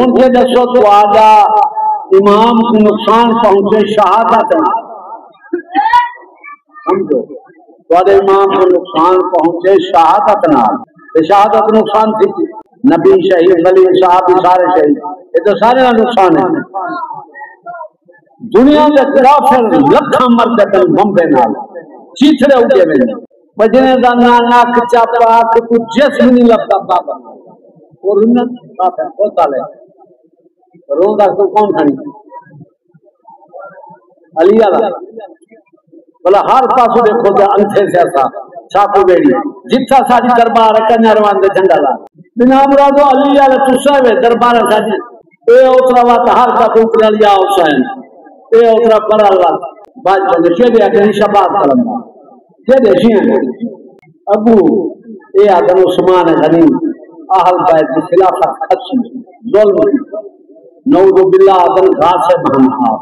ہوں کے دسو تو آجا امام کو نقصان پہنچے شہادت نہ سمجھو تھوڑے امام کو نقصان پہنچے شہادت نہ شہادت نقصان تھی نبی شہید ولی صحابی سارے شہید یہ تو سارے نقصان ہے دنیا کے کافر لکھاں مرتے تن بمبے نال چیتھڑے اگے میں بجنے دا ناک چاپا کہ تو جسم نہیں لگتا بابا اور رنت کافر ہوتا لے روزہ تو کون کھانی علی آلا بلا ہر پاسو دیکھو دے انتھے سے ایسا چاکو بیڑی جتھا ساڑی دربار کنیا روان دے جھنڈا لا بنا مرادو علی آلا چوسا ہے دربار ساڑی اے اترا وات ہر کا کوپر علی حسین اے اترا پر اللہ باج بندے شیدے اکھنی شباب کرنا شیدے شیئن ابو اے آدم عثمان غنی اہل بیت کی خلافت خدشن ظلم نعوذ باللہ آدم گھاٹ سے بہنہا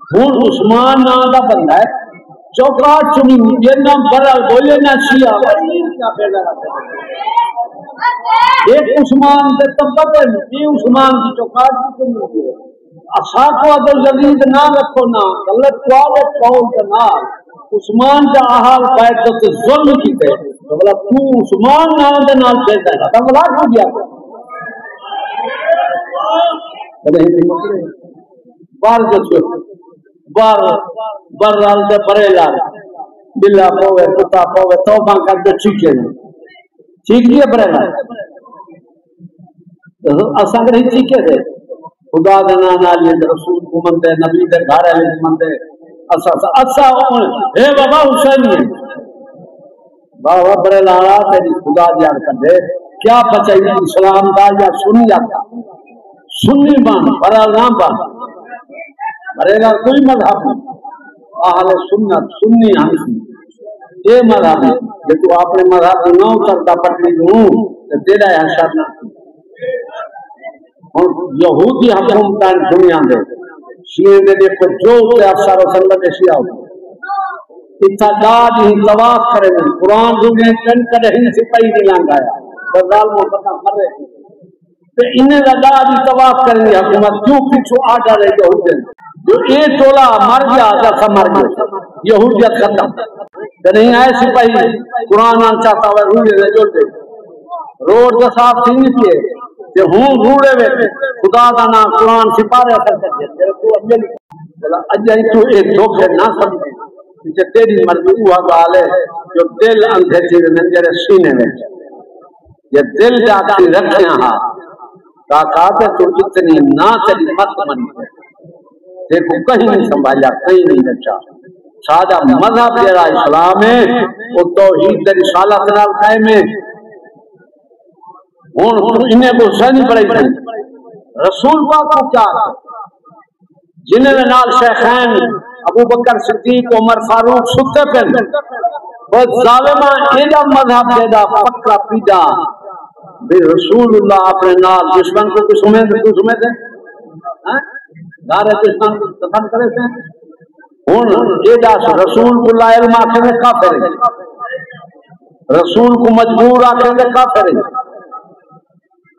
ہون عثمان نام دا بندہ ہے چوکاٹ چنی یہ نام برال بولے نہ شیعہ ایک عثمان دے طبقت ہے یہ عثمان کی چوکاٹ چنی اصحاب عبد الجلید نہ رکھو نا غلط قوال قول کے نام عثمان کا احال بیت سے ظلم کی تے بلا تو عثمان نام دے نام کہتا ہے تو بلا کو دیا بار جو بار رال دے پریلا بلا پوے کتا پوے توبہ کر کے چیکے چیک دیا پریلا اساں کر چیکے دے خدا دے نال رسول کو منتے نبی دے گھر والے منتے اسا اے بابا حسین بابا پریلا تیری خدا یاد کر دے کیا بچائی اسلام دا یا سنی جاتا سنی بان بڑا نام بان مرے گا کوئی مذہب اہل سنت سنی حنفی یہ مذہب ہے کہ تو اپنے مذہب نہ اترتا پٹنی دوں تو تیرا حشر نہ یہودی حکومتان دنیا میں شیعہ نے دیکھو جو تے افسر و سنت شیعہ ہو اتحاد ہی طواف کرے قرآن دنیا چن کر ہی سپاہی نہیں لانگایا بردال میں پتہ مرے تو انہیں لگا بھی طواف کریں گے حکومت کیوں پیچھو آ جا رہے جو ہوتے ہیں جو ایک ٹولہ مر گیا جیسا مر گیا یہودیت ختم کہ نہیں آئے سپاہی قرآن چاہتا ہوا روڑے دے جو دے روڈ کا صاف تھی نہیں کیے کہ ہوں روڑے ہوئے خدا دا نام قرآن سپارے کرتے تھے تیرے تو اجلی اجلی تو ایک دھوکے نہ سمجھے کہ تیری مرضی ہوا گالے جو دل اندھے چیزیں ننجر سینے میں یہ دل جا کے رکھے ہاں کہتے تو اتنی نہ تیری مت منی دیکھو کہیں نہیں سنبھالیا کہیں نہیں رچا سادہ مذہب جڑا اسلام ہے وہ توحید رسالت نال قائم ہے ہن انہیں کو سہنی پڑی تھی رسول پاک کو کیا جنہیں نال شیخین ابو بکر صدیق عمر فاروق ستے پن بس ظالمہ ایجا مذہب جیدہ پکا پیدا بے رسول اللہ اپنے نال دشمن کو کس امید ہے دارے دشمن کو دفن کرے تھے ہن ایجا رسول کو لا علم آکھے میں کافر ہے رسول کو مجبور آکھے میں کافر ہے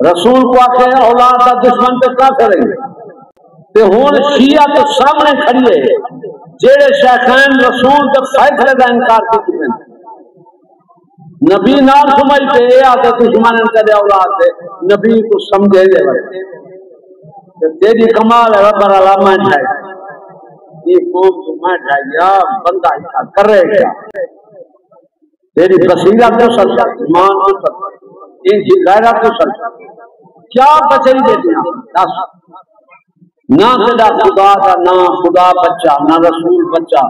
رسول کو آکھے اولاد کا دشمن پہ کافر ہے تے ہن شیعہ تو سامنے کھڑی ہے جیڑے شیخین رسول کے فیصلے کا انکار کی ہیں نبی نال سمجھ تے اے آتے دشمن تے اولاد دے نبی کو سمجھے دے تیری کمال ہے رب علامہ جائے یہ قوم تو میں جائے یا بندہ ایسا کر رہے گا تیری بصیرت کو سلطا ایمان کو سلطا ان کی غیرت کو سلطا کیا بچائی دیتے ہیں نہ تیرا خدا کا نہ خدا بچہ نہ رسول بچہ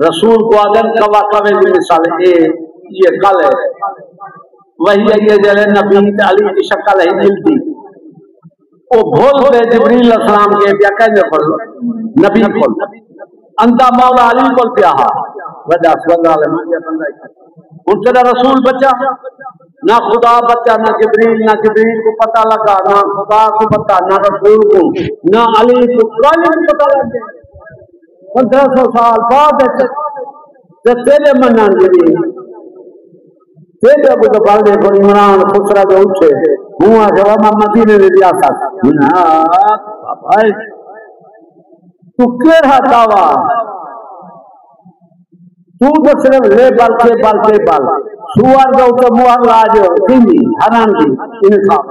رسول کو اگر کوا کوے کی مثال ہے یہ کل ہے وہی ہے یہ جلے نبی علی کی شکل ہے ملتی وہ بھول دے جبریل علیہ السلام کے پیا کہنے پر نبی کھول انتا مولا علی کھول پیا وجہ سوال عالم ان تیرا رسول بچہ نہ خدا بچہ نہ جبریل کو پتہ لگا نہ خدا کو پتہ نہ رسول کو نہ علی کو کوئی نہیں پتہ لگا 1500 سال بعد تیرے منان جبریل تیرے ابو تو بالے کو عمران خسرہ جو اٹھے ہوں آ جواب میں مدینے میں دیا تھا تو کیڑا دعویٰ تو صرف لے بل کے سوار کا اوپر مہر لا جو دینی حرام کی انصاف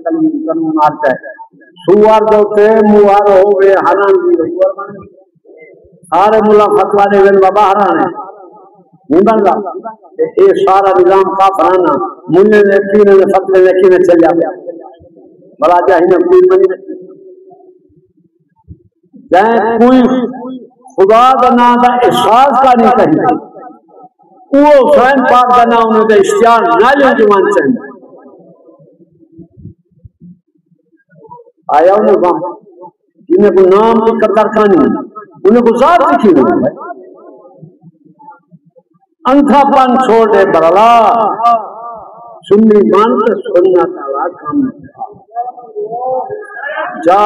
قانون آتا ہے سوار کا اوپر مہر ہو گئے حرام کی سارے ملا فتوا دے گئے بابا حرام ہے نہیں بن رہا یہ سارا نظام کا فرانا ملے نے پینے نے فتوے نے کی چل جاتا بلا جاہی نے کوئی بنی جائیں کوئی خدا کا نام کا احساس کا نہیں کہیں وہ حسین پاک کا نام انہوں نے اشتہار نہ لے جوان چاہیے آیا انہیں کام جنہیں کو نام کی قدر کھانی انہیں کو ذات لکھی ہوئی ہے انتھا پان چھوڑ دے برلا سنی مانتے سننا تعالیٰ کام جا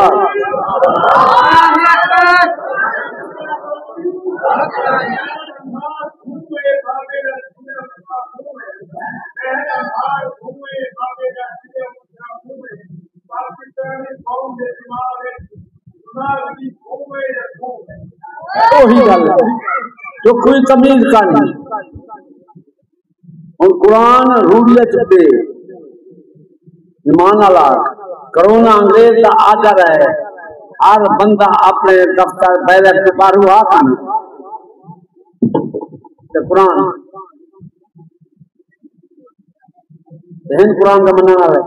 وہی گل جو کوئی تمیز کا نہیں اور قرآن روڑیت پہ ایمان اللہ کرونا انگریز کا آدر ہے ہر بندہ اپنے دفتر بیرک کے پارو آتا ہے قرآن ہند قرآن کا منع ہے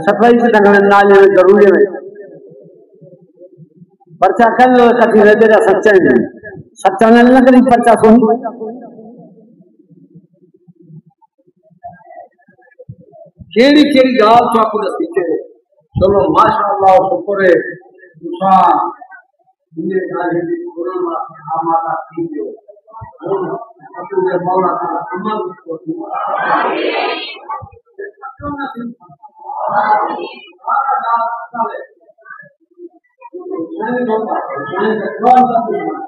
صفائی سے ڈنگنے نالے میں ضروری ہے پرچہ کرنے لگا کسی رہ دے رہا سچا ہی نہیں سچا نہیں لگا پرچہ سن کیڑی کیڑی گال تو آپ کو دستی ہے چلو ماشاءاللہ شکر ہے انسان یہ جانے کی قرآن آمادہ کیجیے اپنے مولا تعالی عمل کو آمین